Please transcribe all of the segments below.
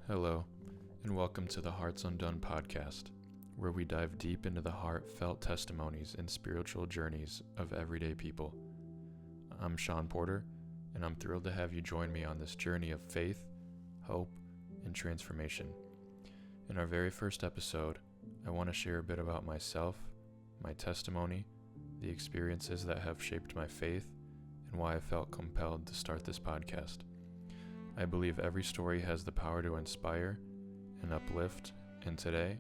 Hello, and welcome to the Hearts Undone podcast, where we dive deep into the heartfelt testimonies and spiritual journeys of everyday people. I'm Sean Porter, and I'm thrilled to have you join me on this journey of faith, hope, and transformation. In our very first episode, I want to share a bit about myself, my testimony, the experiences that have shaped my faith, and why I felt compelled to start this podcast. I believe every story has the power to inspire and uplift, and today,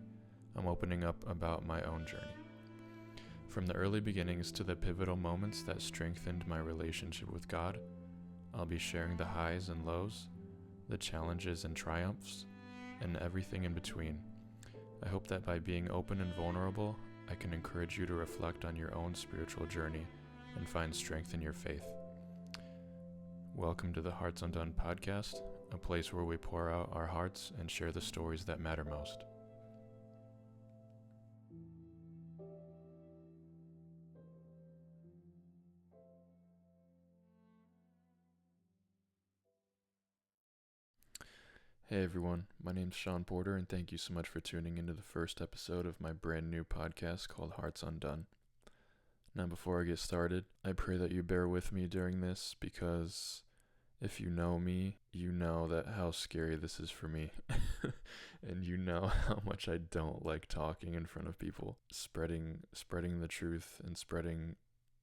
I'm opening up about my own journey. From the early beginnings to the pivotal moments that strengthened my relationship with God, I'll be sharing the highs and lows, the challenges and triumphs, and everything in between. I hope that by being open and vulnerable, I can encourage you to reflect on your own spiritual journey and find strength in your faith. Welcome to the Hearts Undone podcast, a place where we pour out our hearts and share the stories that matter most. Hey everyone, my name's Sean Porter, and thank you so much for tuning into the first episode of my brand new podcast called Hearts Undone. Now, before I get started, I pray that you bear with me during this because if you know me, you know that how scary this is for me. And you know how much I don't like talking in front of people. Spreading the truth and spreading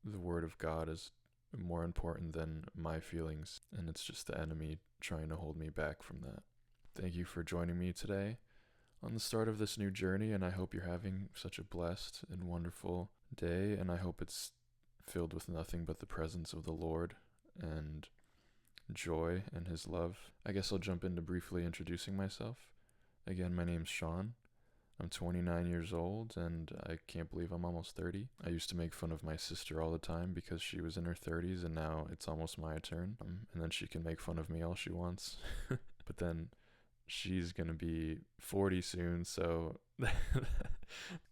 the word of God is more important than my feelings, and it's just the enemy trying to hold me back from that. Thank you for joining me today on the start of this new journey, and I hope you're having such a blessed and wonderful day, and I hope it's filled with nothing but the presence of the Lord and joy and his love. I guess I'll jump into briefly introducing myself. Again, my name's Sean. I'm 29 years old, and I can't believe I'm almost 30. I used to make fun of my sister all the time because she was in her 30s, and now it's almost my turn. And then she can make fun of me all she wants. But then she's gonna be 40 soon, so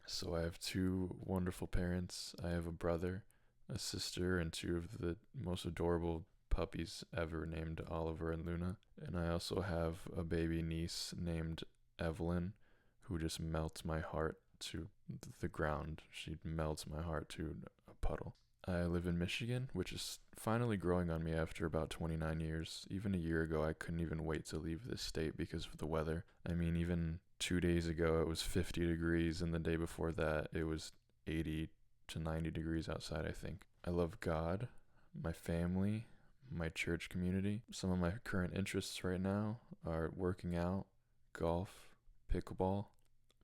so I have two wonderful parents. I have a brother, a sister, and two of the most adorable puppies ever named Oliver and Luna. And I also have a baby niece named Evelyn, who just melts my heart to the ground. She melts my heart to a puddle. I live in Michigan, which is finally growing on me after about 29 years. Even a year ago, I couldn't even wait to leave this state because of the weather. I mean, even 2 days ago, it was 50 degrees, and the day before that, it was 80 to 90 degrees outside, I think. I love God, my family, my church community. Some of my current interests right now are working out, golf, pickleball,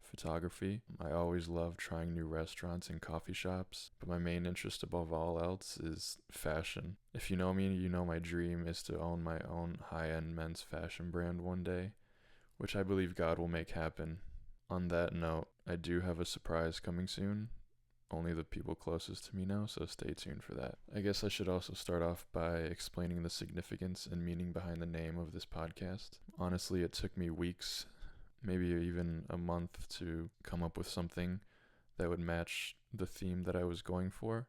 photography. I always love trying new restaurants and coffee shops, but my main interest above all else is fashion. If you know me, you know my dream is to own my own high-end men's fashion brand one day, which I believe God will make happen. On that note, I do have a surprise coming soon. Only the people closest to me know, so stay tuned for that. I guess I should also start off by explaining the significance and meaning behind the name of this podcast. Honestly, it took me weeks, maybe even a month, to come up with something that would match the theme that I was going for.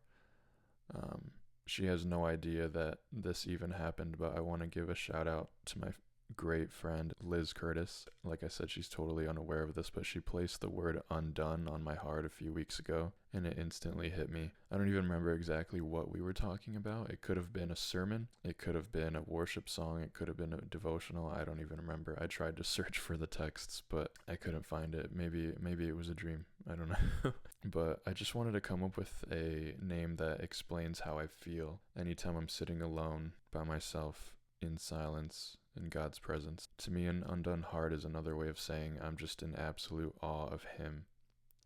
She has no idea that this even happened, but I want to give a shout out to my great friend Liz Curtis. Like I said, she's totally unaware of this, but she placed the word undone on my heart a few weeks ago, and it instantly hit me. I don't even remember exactly what we were talking about. It could have been a sermon, it could have been a worship song, it could have been a devotional. I don't even remember. I tried to search for the texts, but I couldn't find it. Maybe it was a dream. I don't know. But I just wanted to come up with a name that explains how I feel anytime I'm sitting alone by myself in silence in God's presence. To me, an undone heart is another way of saying I'm just in absolute awe of him,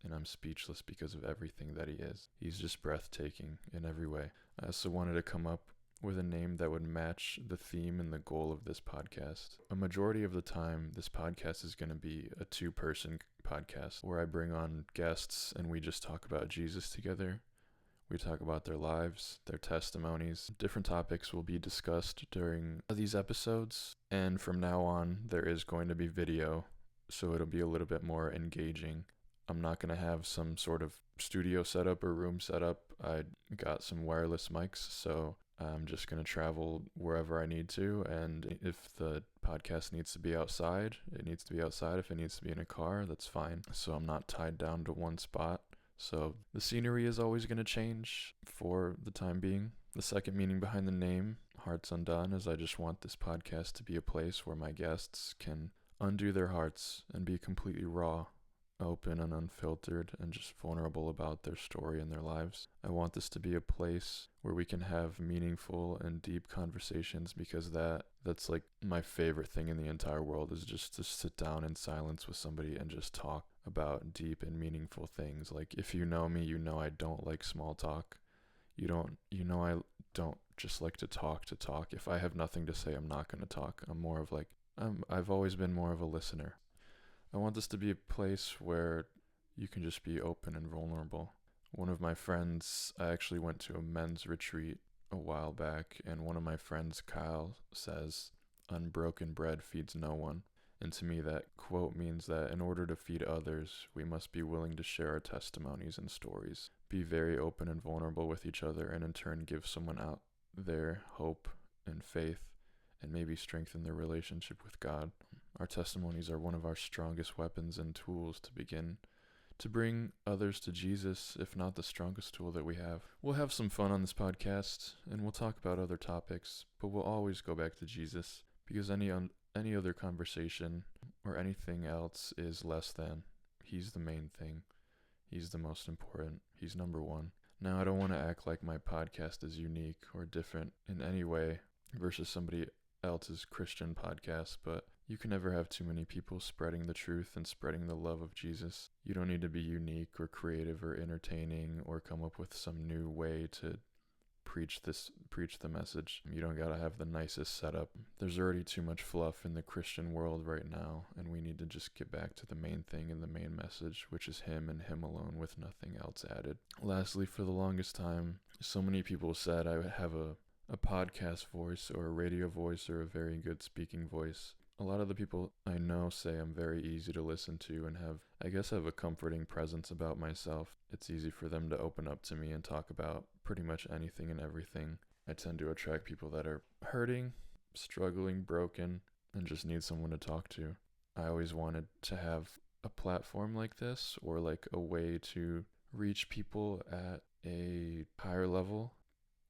and I'm speechless because of everything that he is. He's just breathtaking in every way. I also wanted to come up with a name that would match the theme and the goal of this podcast. A majority of the time, this podcast is going to be a two-person podcast where I bring on guests and we just talk about Jesus together. We talk about their lives, their testimonies. Different topics will be discussed during these episodes, and from now on, there is going to be video, so it'll be a little bit more engaging. I'm not going to have some sort of studio setup or room setup. I got some wireless mics, so I'm just going to travel wherever I need to. And if the podcast needs to be outside, it needs to be outside. If it needs to be in a car, that's fine. So I'm not tied down to one spot. So the scenery is always going to change for the time being. The second meaning behind the name, Hearts Undone, is I just want this podcast to be a place where my guests can undo their hearts and be completely raw, open and unfiltered, and just vulnerable about their story and their lives. I want this to be a place where we can have meaningful and deep conversations, because that's like my favorite thing in the entire world, is just to sit down in silence with somebody and just talk about deep and meaningful things. Like, if you know me, you know I don't like small talk. I don't just like to talk. If I have nothing to say, I'm not going to talk. I've always been more of a listener. I want this to be a place where you can just be open and vulnerable. One of my friends, I actually went to a men's retreat a while back, and one of my friends, Kyle, says, "Unbroken bread feeds no one." And to me, that quote means that in order to feed others, we must be willing to share our testimonies and stories, be very open and vulnerable with each other, and in turn give someone out their hope and faith, and maybe strengthen their relationship with God. Our testimonies are one of our strongest weapons and tools to begin to bring others to Jesus, if not the strongest tool that we have. We'll have some fun on this podcast, and we'll talk about other topics, but we'll always go back to Jesus, because any other conversation or anything else is less than. He's the main thing. He's the most important. He's number one. Now, I don't want to act like my podcast is unique or different in any way versus somebody else's Christian podcast, but you can never have too many people spreading the truth and spreading the love of Jesus. You don't need to be unique or creative or entertaining or come up with some new way to preach the message. You don't gotta have the nicest setup. There's already too much fluff in the Christian world right now, and we need to just get back to the main thing and the main message, which is Him and Him alone, with nothing else added. Lastly, for the longest time, so many people said I would have a podcast voice or a radio voice or a very good speaking voice. A lot of the people I know say I'm very easy to listen to and have a comforting presence about myself. It's easy for them to open up to me and talk about pretty much anything and everything. I tend to attract people that are hurting, struggling, broken, and just need someone to talk to. I always wanted to have a platform like this, or like a way to reach people at a higher level.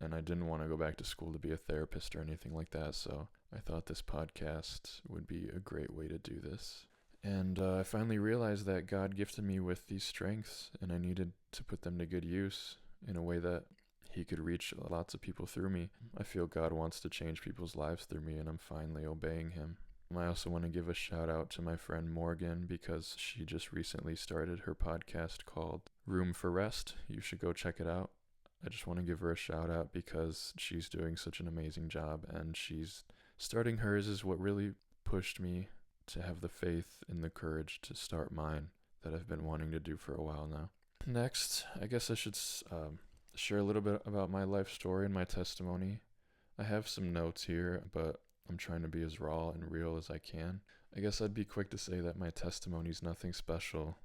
And I didn't want to go back to school to be a therapist or anything like that, so I thought this podcast would be a great way to do this. And I finally realized that God gifted me with these strengths, and I needed to put them to good use in a way that He could reach lots of people through me. I feel God wants to change people's lives through me, and I'm finally obeying Him. I also want to give a shout out to my friend Morgan, because she just recently started her podcast called Room for Rest. You should go check it out. I just want to give her a shout out because she's doing such an amazing job, and starting hers is what really pushed me to have the faith and the courage to start mine that I've been wanting to do for a while now. Next, I guess I should share a little bit about my life story and my testimony. I have some notes here, but I'm trying to be as raw and real as I can. I guess I'd be quick to say that my testimony is nothing special,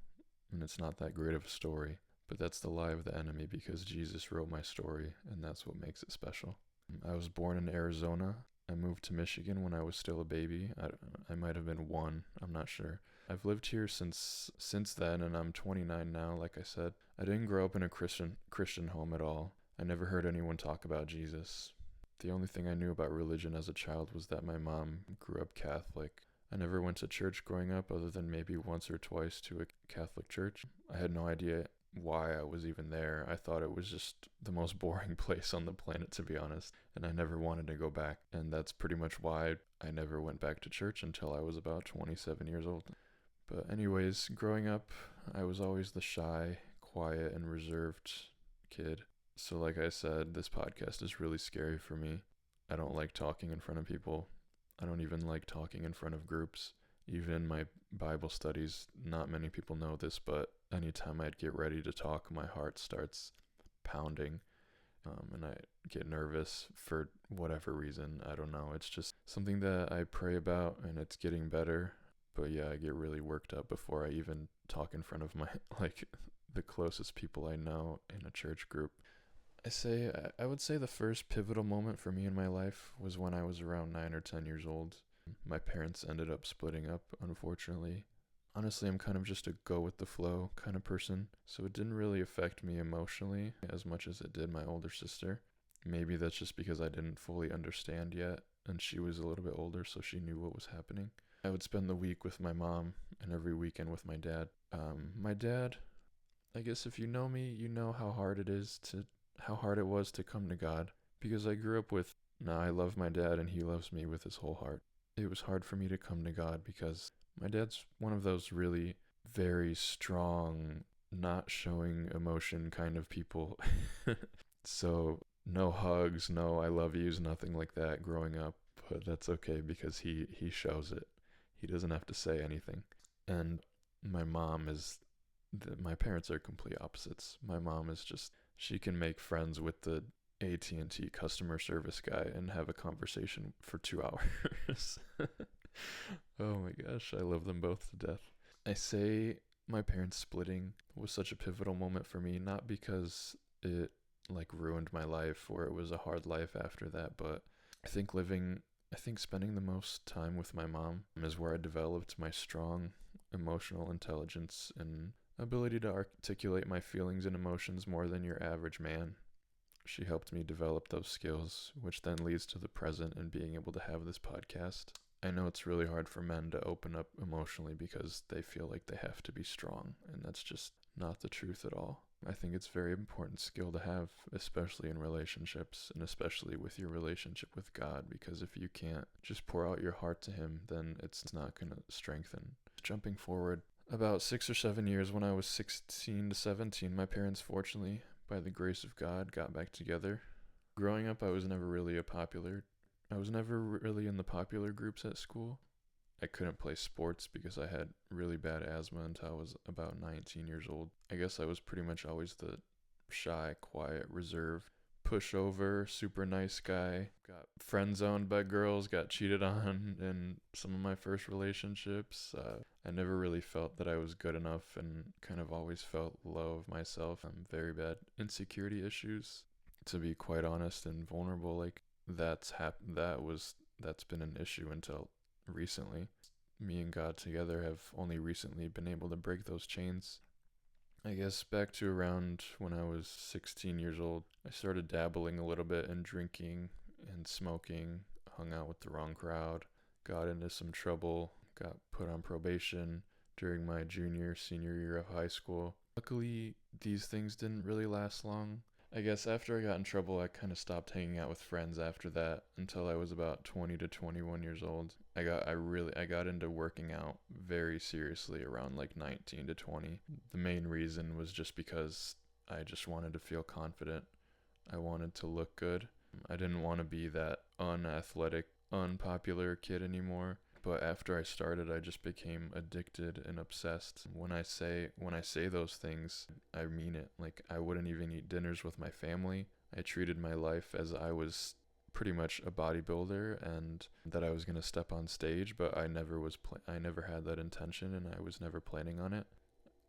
and it's not that great of a story. But that's the lie of the enemy, because Jesus wrote my story, and that's what makes it special. I was born in Arizona. I moved to Michigan when I was still a baby. I might have been 1, I'm not sure. I've lived here since then, and I'm 29 now, like I said. I didn't grow up in a Christian home at all. I never heard anyone talk about Jesus. The only thing I knew about religion as a child was that my mom grew up Catholic. I never went to church growing up, other than maybe once or twice to a Catholic church. I had no idea why I was even there. I thought it was just the most boring place on the planet, to be honest, and I never wanted to go back. And that's pretty much why I never went back to church until I was about 27 years old. But anyways, growing up, I was always the shy, quiet, and reserved kid. So like I said, this podcast is really scary for me. I don't like talking in front of people. I don't even like talking in front of groups. Even in my Bible studies, not many people know this, but anytime I'd get ready to talk, my heart starts pounding, and I get nervous for whatever reason. I don't know. It's just something that I pray about, and it's getting better, But yeah, I get really worked up before I even talk in front of my, like, the closest people I know in a church group. I would say the first pivotal moment for me in my life was when I was around 9 or 10 years old. My parents ended up splitting up, unfortunately. Honestly, I'm kind of just a go with the flow kind of person, so it didn't really affect me emotionally as much as it did my older sister. Maybe that's just because I didn't fully understand yet, and she was a little bit older, so she knew what was happening. I would spend the week with my mom and every weekend with my dad. My dad, I guess if you know me, you know how hard it was to come to God, because I grew up with, nah, I love my dad and he loves me with his whole heart. It was hard for me to come to God because my dad's one of those really very strong, not showing emotion kind of people. So no hugs, no I love yous, nothing like that growing up. But that's okay because he shows it. He doesn't have to say anything. And my mom is, my parents are complete opposites. My mom is just, she can make friends with the AT&T customer service guy and have a conversation for 2 hours. Oh my gosh, I love them both to death. I say my parents splitting was such a pivotal moment for me, not because it like ruined my life or it was a hard life after that, but I think spending the most time with my mom is where I developed my strong emotional intelligence and ability to articulate my feelings and emotions more than your average man. She helped me develop those skills, which then leads to the present and being able to have this podcast. I know it's really hard for men to open up emotionally because they feel like they have to be strong, and that's just not the truth at all. I think it's a very important skill to have, especially in relationships, and especially with your relationship with God, because if you can't just pour out your heart to Him, then it's not going to strengthen. Jumping forward, about 6 or 7 years, when I was 16 to 17, my parents, fortunately, by the grace of God, got back together. Growing up, I was never really in the popular groups at school. I couldn't play sports because I had really bad asthma until I was about 19 years old. I guess I was pretty much always the shy, quiet, reserved, pushover, super nice guy. Got friend zoned by girls, got cheated on in some of my first relationships. I never really felt that I was good enough and kind of always felt low of myself. Very bad insecurity issues. To be quite honest and vulnerable, like that's been an issue until recently. Me and God together have only recently been able to break those chains. I guess back to around when I was 16 years old, I started dabbling a little bit in drinking and smoking, hung out with the wrong crowd, got into some trouble, got put on probation during my senior year of high school. Luckily, these things didn't really last long. I guess after I got in trouble, I kind of stopped hanging out with friends after that until I was about 20 to 21 years old. I got into working out very seriously around like 19 to 20. The main reason was just because I just wanted to feel confident. I wanted to look good. I didn't want to be that unathletic, unpopular kid anymore. But after I started, I just became addicted and obsessed. When I say those things, I mean it. Like, I wouldn't even eat dinners with my family. I treated my life as I was pretty much a bodybuilder and that I was going to step on stage, but I never had that intention and I was never planning on it.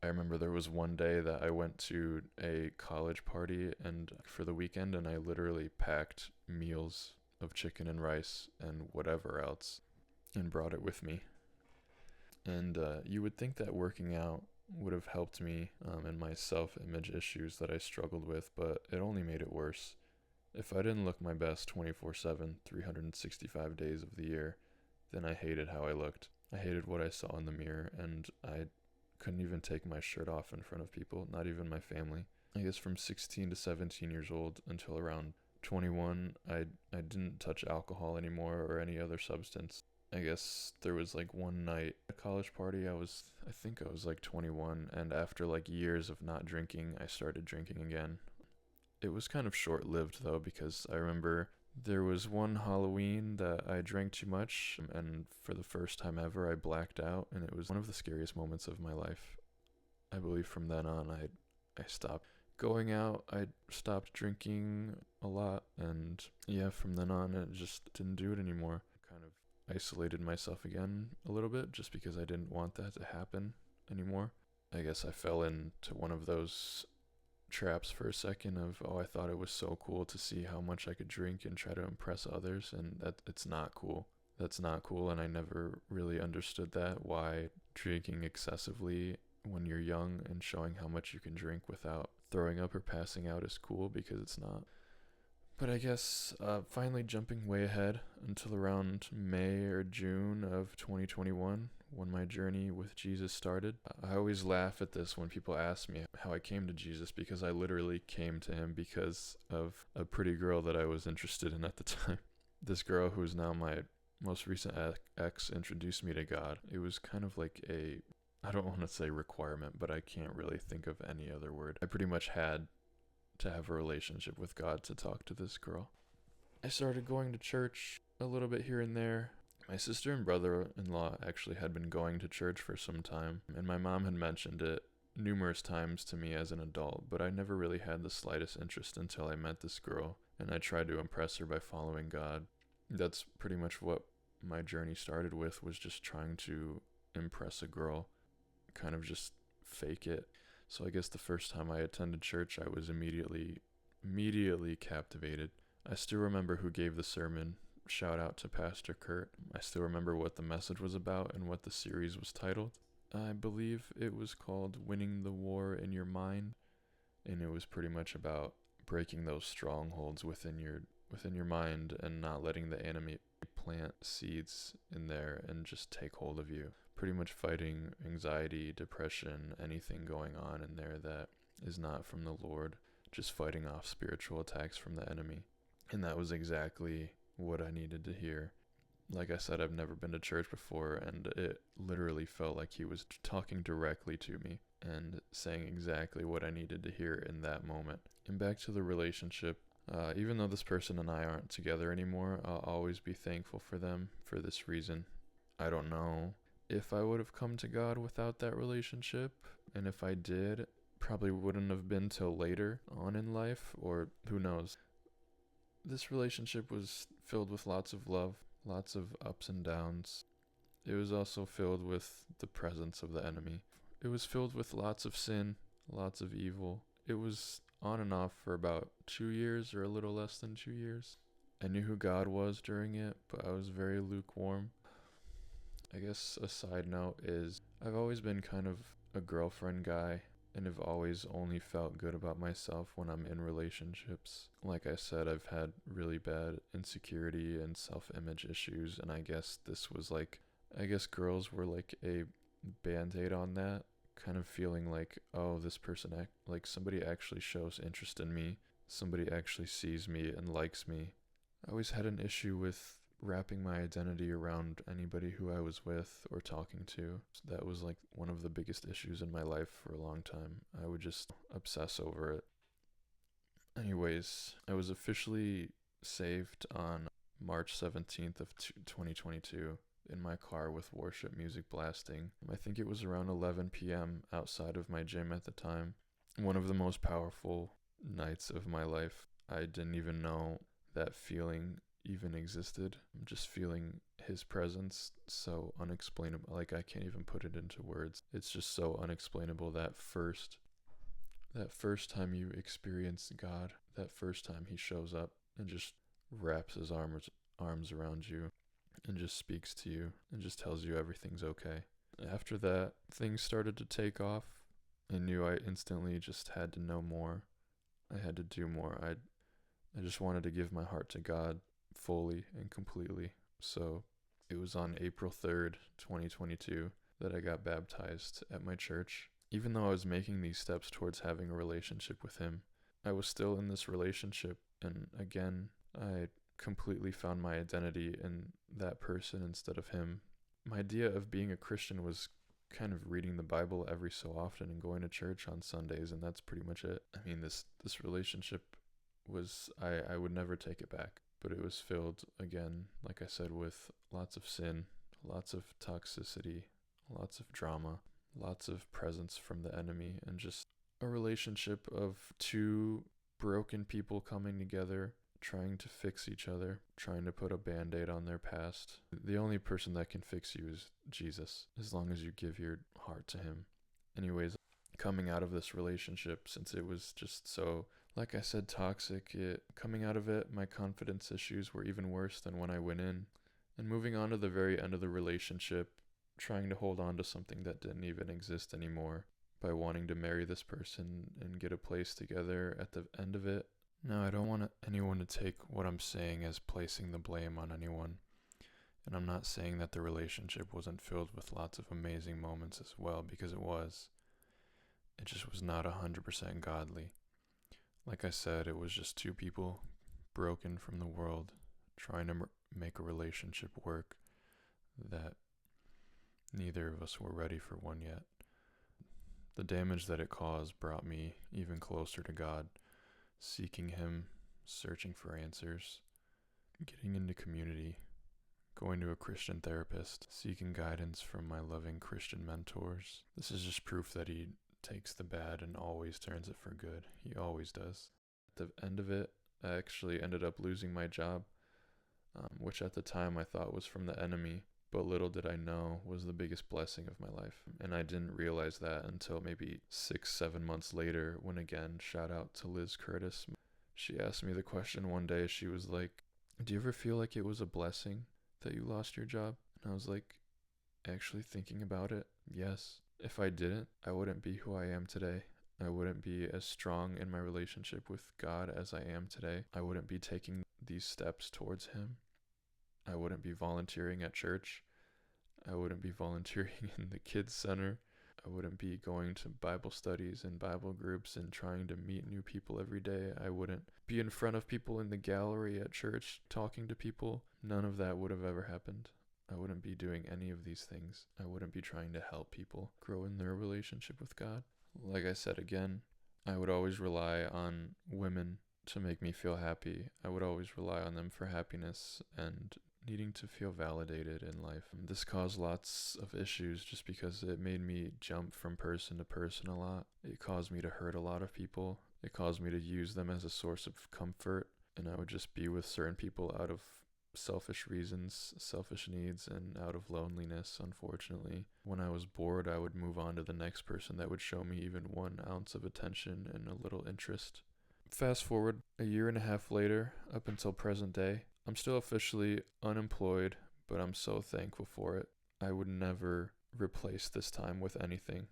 I remember there was one day that I went to a college party and for the weekend, and I literally packed meals of chicken and rice and whatever else and brought it with me. And you would think that working out would have helped me in my self-image issues that I struggled with, but it only made it worse. If I didn't look my best 24/7, 365 days of the year, then I hated how I looked. I hated what I saw in the mirror, and I couldn't even take my shirt off in front of people, not even my family. I guess from 16 to 17 years old until around 21, I didn't touch alcohol anymore or any other substance. I guess there was like one night at a college party, I think I was like 21, and after like years of not drinking, I started drinking again. It was kind of short-lived though, because I remember there was one Halloween that I drank too much, and for the first time ever, I blacked out, and it was one of the scariest moments of my life. I believe from then on, I stopped going out, I stopped drinking a lot, and yeah, from then on, it just didn't do it anymore. Kind of isolated myself again a little bit just because I didn't want that to happen anymore. I guess I fell into one of those traps for a second of, I thought it was so cool to see how much I could drink and try to impress others, and that it's not cool. That's not cool, and I never really understood that, why drinking excessively when you're young and showing how much you can drink without throwing up or passing out is cool, because it's not. But I guess finally jumping way ahead until around May or June of 2021, when my journey with Jesus started. I always laugh at this when people ask me how I came to Jesus, because I literally came to him because of a pretty girl that I was interested in at the time. This girl, who is now my most recent ex, introduced me to God. It was kind of like I don't want to say requirement, but I can't really think of any other word. I pretty much had to have a relationship with God to talk to this girl. I started going to church a little bit here and there. My sister and brother-in-law actually had been going to church for some time, and my mom had mentioned it numerous times to me as an adult, but I never really had the slightest interest until I met this girl, and I tried to impress her by following God. That's pretty much what my journey started with, was just trying to impress a girl, kind of just fake it. So I guess the first time I attended church, I was immediately captivated. I still remember who gave the sermon. Shout out to Pastor Kurt. I still remember what the message was about and what the series was titled. I believe it was called Winning the War in Your Mind, and it was pretty much about breaking those strongholds within your mind and not letting the enemy plant seeds in there and just take hold of you. Pretty much fighting anxiety, depression, anything going on in there that is not from the Lord, just fighting off spiritual attacks from the enemy. And that was exactly what I needed to hear. Like I said, I've never been to church before, and it literally felt like he was talking directly to me and saying exactly what I needed to hear in that moment. And back to the relationship. Even though this person and I aren't together anymore, I'll always be thankful for them for this reason. I don't know if I would have come to God without that relationship, and if I did, probably wouldn't have been till later on in life, or who knows. This relationship was filled with lots of love, lots of ups and downs. It was also filled with the presence of the enemy. It was filled with lots of sin, lots of evil. It was on and off for about 2 years, or a little less than 2 years. I knew who God was during it, but I was very lukewarm. I guess a side note is, I've always been kind of a girlfriend guy, and have always only felt good about myself when I'm in relationships. Like I said, I've had really bad insecurity and self-image issues, and I guess girls were like a band-aid on that, kind of feeling like, this person, like somebody actually shows interest in me, somebody actually sees me and likes me. I always had an issue with wrapping my identity around anybody who I was with or talking to. So that was like one of the biggest issues in my life for a long time. I would just obsess over it. Anyways, I was officially saved on March 17th of 2022 in my car with worship music blasting. I think it was around 11 p.m. outside of my gym at the time. One of the most powerful nights of my life. I didn't even know that feeling even existed. I'm just feeling his presence so unexplainable. Like, I can't even put it into words. It's just so unexplainable. That first time you experience God, that first time he shows up and just wraps his arms around you and just speaks to you and just tells you everything's okay. After that, things started to take off. I knew I instantly just had to know more. I had to do more. I just wanted to give my heart to God fully and completely. So it was on April 3rd, 2022 that I got baptized at my church. Even though I was making these steps towards having a relationship with him, I was still in this relationship, and again, I completely found my identity in that person instead of him. My idea of being a Christian was kind of reading the Bible every so often and going to church on Sundays, and that's pretty much it. I mean, this relationship was, I would never take it back, but it was filled, again, like I said, with lots of sin, lots of toxicity, lots of drama, lots of presence from the enemy, and just a relationship of two broken people coming together trying to fix each other, trying to put a band-aid on their past. The only person that can fix you is Jesus, as long as you give your heart to him. Anyways, coming out of this relationship, since it was just so, like I said, toxic, coming out of it, my confidence issues were even worse than when I went in. And moving on to the very end of the relationship, trying to hold on to something that didn't even exist anymore by wanting to marry this person and get a place together at the end of it. Now, I don't want anyone to take what I'm saying as placing the blame on anyone. And I'm not saying that the relationship wasn't filled with lots of amazing moments as well, because it was. It just was not 100% godly. Like I said, it was just two people broken from the world, trying to make a relationship work that neither of us were ready for one yet. The damage that it caused brought me even closer to God, seeking him, searching for answers, getting into community, going to a Christian therapist, seeking guidance from my loving Christian mentors. This is just proof that he takes the bad and always turns it for good. He always does. At the end of it, I actually ended up losing my job, which at the time I thought was from the enemy, but little did I know was the biggest blessing of my life. And I didn't realize that until maybe 6-7 months later, when again, shout out to Liz Curtis. She asked me the question one day. She was like, "Do you ever feel like it was a blessing that you lost your job?" And I was like, actually thinking about it, yes. If I didn't, I wouldn't be who I am today. I wouldn't be as strong in my relationship with God as I am today. I wouldn't be taking these steps towards him. I wouldn't be volunteering at church. I wouldn't be volunteering in the kids center. I wouldn't be going to Bible studies and Bible groups and trying to meet new people every day. I wouldn't be in front of people in the gallery at church talking to people. None of that would have ever happened. I wouldn't be doing any of these things. I wouldn't be trying to help people grow in their relationship with God. Like I said again, I would always rely on women to make me feel happy. I would always rely on them for happiness and needing to feel validated in life. This caused lots of issues just because it made me jump from person to person a lot. It caused me to hurt a lot of people. It caused me to use them as a source of comfort, and I would just be with certain people out of selfish reasons, selfish needs, and out of loneliness, unfortunately. When I was bored, I would move on to the next person that would show me even 1 ounce of attention and a little interest. Fast forward a year and a half later, up until present day, I'm still officially unemployed, but I'm so thankful for it. I would never replace this time with anything.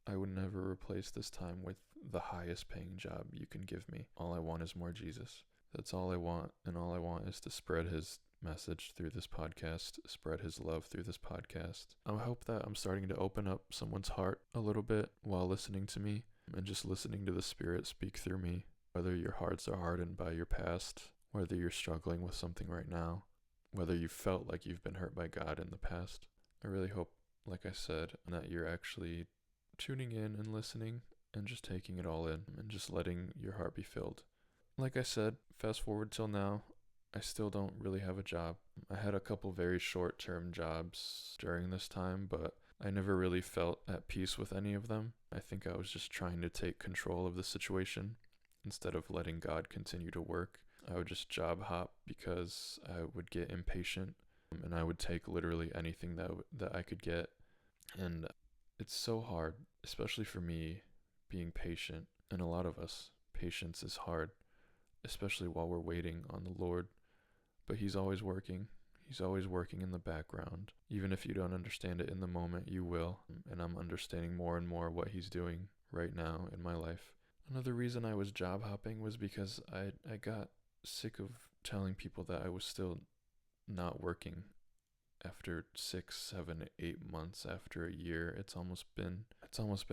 I would never replace this time with the highest paying job you can give me. All I want is more Jesus. That's all I want, and all I want is to spread his message through this podcast, spread his love through this podcast. I hope that I'm starting to open up someone's heart a little bit while listening to me and just listening to the Spirit speak through me. Whether your hearts are hardened by your past, whether you're struggling with something right now, whether you felt like you've been hurt by God in the past, I really hope, like I said, that you're actually tuning in and listening and just taking it all in and just letting your heart be filled. Like I said, fast forward till now, I still don't really have a job. I had a couple very short-term jobs during this time, but I never really felt at peace with any of them. I think I was just trying to take control of the situation instead of letting God continue to work. I would just job hop because I would get impatient, and I would take literally anything that I could get. And it's so hard, especially for me, being patient, and a lot of us, patience is hard, especially while we're waiting on the Lord. But he's always working. He's always working in the background. Even if you don't understand it in the moment, you will. And I'm understanding more and more what he's doing right now in my life. Another reason I was job hopping was because I got sick of telling people that I was still not working after 6, 7, 8 months, after a year. It's almost been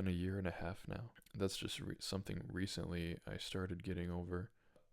a year and a half now. That's just something recently I started getting over.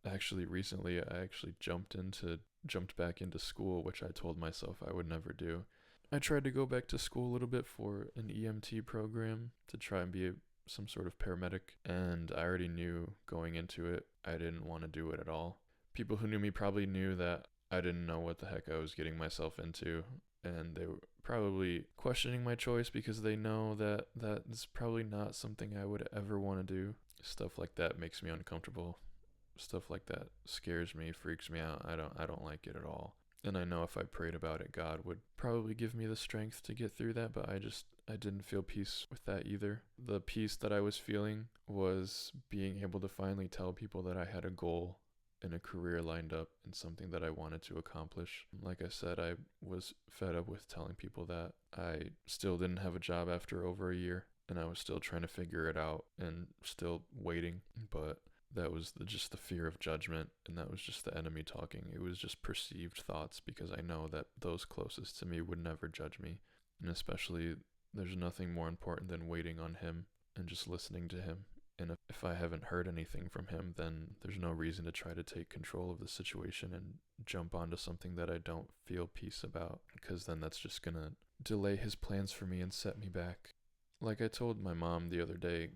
Actually, recently I jumped back into school, which I told myself I would never do. I tried to go back to school a little bit for an EMT program to try and be some sort of paramedic, and I already knew going into it I didn't want to do it at all. People who knew me probably knew that I didn't know what the heck I was getting myself into, and they were probably questioning my choice because they know that is probably not something I would ever want to do. Stuff like that makes me uncomfortable. stuff like that scares me, freaks me out. I don't like it at all. And I know if I prayed about it, God would probably give me the strength to get through that, but I didn't feel peace with that either. The peace that I was feeling was being able to finally tell people that I had a goal and a career lined up and something that I wanted to accomplish. Like I said, I was fed up with telling people that. I still didn't have a job after over a year, and I was still trying to figure it out and still waiting, but that was just the fear of judgment, and that was just the enemy talking. It was just perceived thoughts, because I know that those closest to me would never judge me. And especially, there's nothing more important than waiting on him and just listening to him. And if I haven't heard anything from him, then there's no reason to try to take control of the situation and jump onto something that I don't feel peace about, because then that's just gonna delay his plans for me and set me back. Like I told my mom the other day,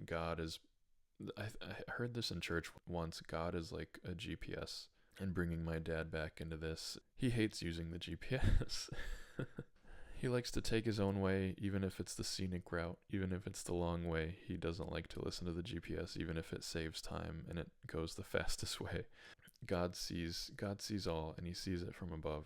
I heard this in church once. God is like a GPS. And bringing my dad back into this, he hates using the GPS. He likes to take his own way, even if it's the scenic route, even if it's the long way. He doesn't like to listen to the GPS, even if it saves time and it goes the fastest way. God sees all, and he sees it from above.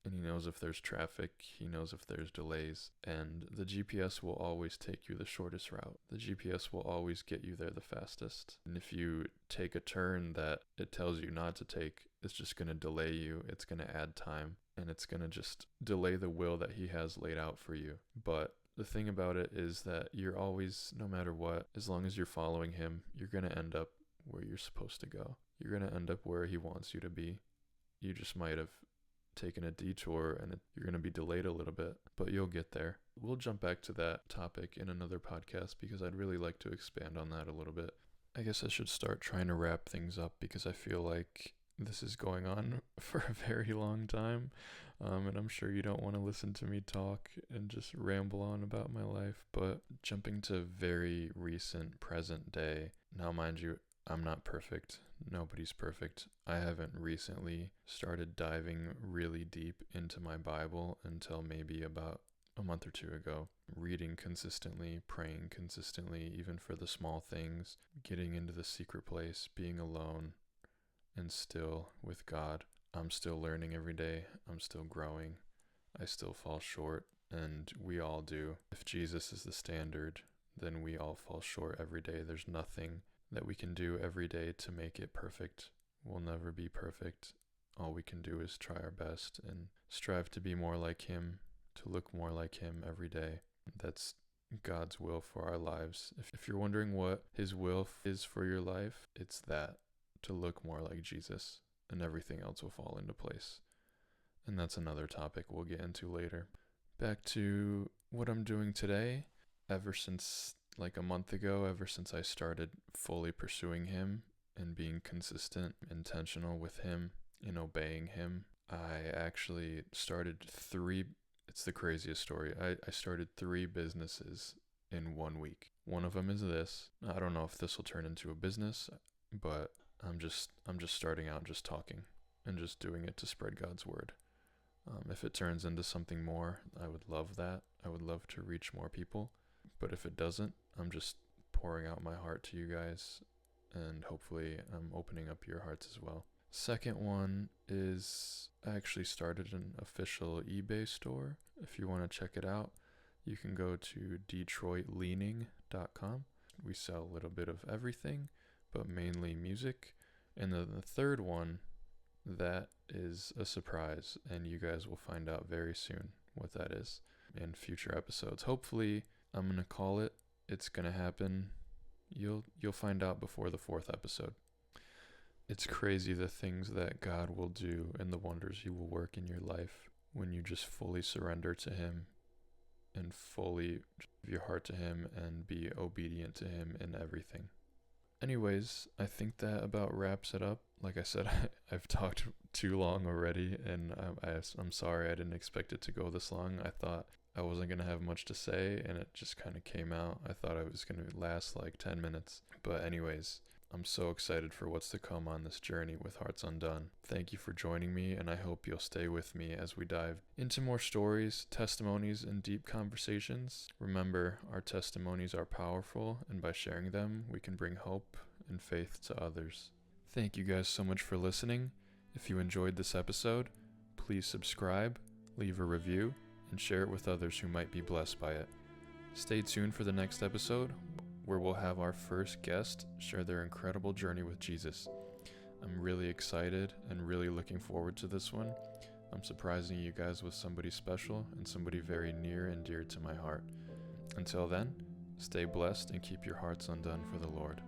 And he knows if there's traffic, he knows if there's delays, and the GPS will always take you the shortest route. The GPS will always get you there the fastest. And if you take a turn that it tells you not to take, it's just going to delay you, it's going to add time, and it's going to just delay the will that he has laid out for you. But the thing about it is that you're always, no matter what, as long as you're following him, you're going to end up where you're supposed to go. You're going to end up where he wants you to be. You just might have taken a detour, and you're going to be delayed a little bit, but you'll get there. We'll jump back to that topic in another podcast, because I'd really like to expand on that a little bit. I guess I should start trying to wrap things up, because I feel like this is going on for a very long time, and I'm sure you don't want to listen to me talk and just ramble on about my life. But jumping to very recent present day, now mind you, I'm not perfect. Nobody's perfect. I haven't recently started diving really deep into my Bible until maybe about a month or two ago. Reading consistently, praying consistently, even for the small things, getting into the secret place, being alone, and still with God. I'm still learning every day. I'm still growing. I still fall short, and we all do. If Jesus is the standard, then we all fall short every day. There's nothing that we can do every day to make it perfect. We'll never be perfect. All we can do is try our best and strive to be more like him, to look more like him every day. That's God's will for our lives. If you're wondering what his will is for your life, it's that, to look more like Jesus, and everything else will fall into place. And that's another topic we'll get into later. Back to what I'm doing today. Ever since like a month ago, ever since I started fully pursuing him and being consistent, intentional with him, and obeying him, I actually started it's the craziest story. I started 3 businesses in 1 week. One of them is this. I don't know if this will turn into a business, but I'm just starting out just talking and just doing it to spread God's word. If it turns into something more, I would love that. I would love to reach more people. But if it doesn't, I'm just pouring out my heart to you guys, and hopefully I'm opening up your hearts as well. Second one is I actually started an official eBay store. If you want to check it out, you can go to detroitleaning.com. We sell a little bit of everything, but mainly music. And then the third one, that is a surprise, and you guys will find out very soon what that is in future episodes. Hopefully, I'm going to call it. It's going to happen. You'll find out before the 4th episode. It's crazy the things that God will do and the wonders he will work in your life when you just fully surrender to him and fully give your heart to him and be obedient to him in everything. Anyways, I think that about wraps it up. Like I said, I've talked too long already, and I'm sorry I didn't expect it to go this long. I thought I wasn't going to have much to say, and it just kind of came out. I thought it was going to last like 10 minutes. But anyways, I'm so excited for what's to come on this journey with Hearts Undone. Thank you for joining me, and I hope you'll stay with me as we dive into more stories, testimonies, and deep conversations. Remember, our testimonies are powerful, and by sharing them, we can bring hope and faith to others. Thank you guys so much for listening. If you enjoyed this episode, please subscribe, leave a review, and share it with others who might be blessed by it. Stay tuned for the next episode, where we'll have our first guest share their incredible journey with Jesus. I'm really excited and really looking forward to this one. I'm surprising you guys with somebody special and somebody very near and dear to my heart. Until then, stay blessed and keep your hearts undone for the Lord.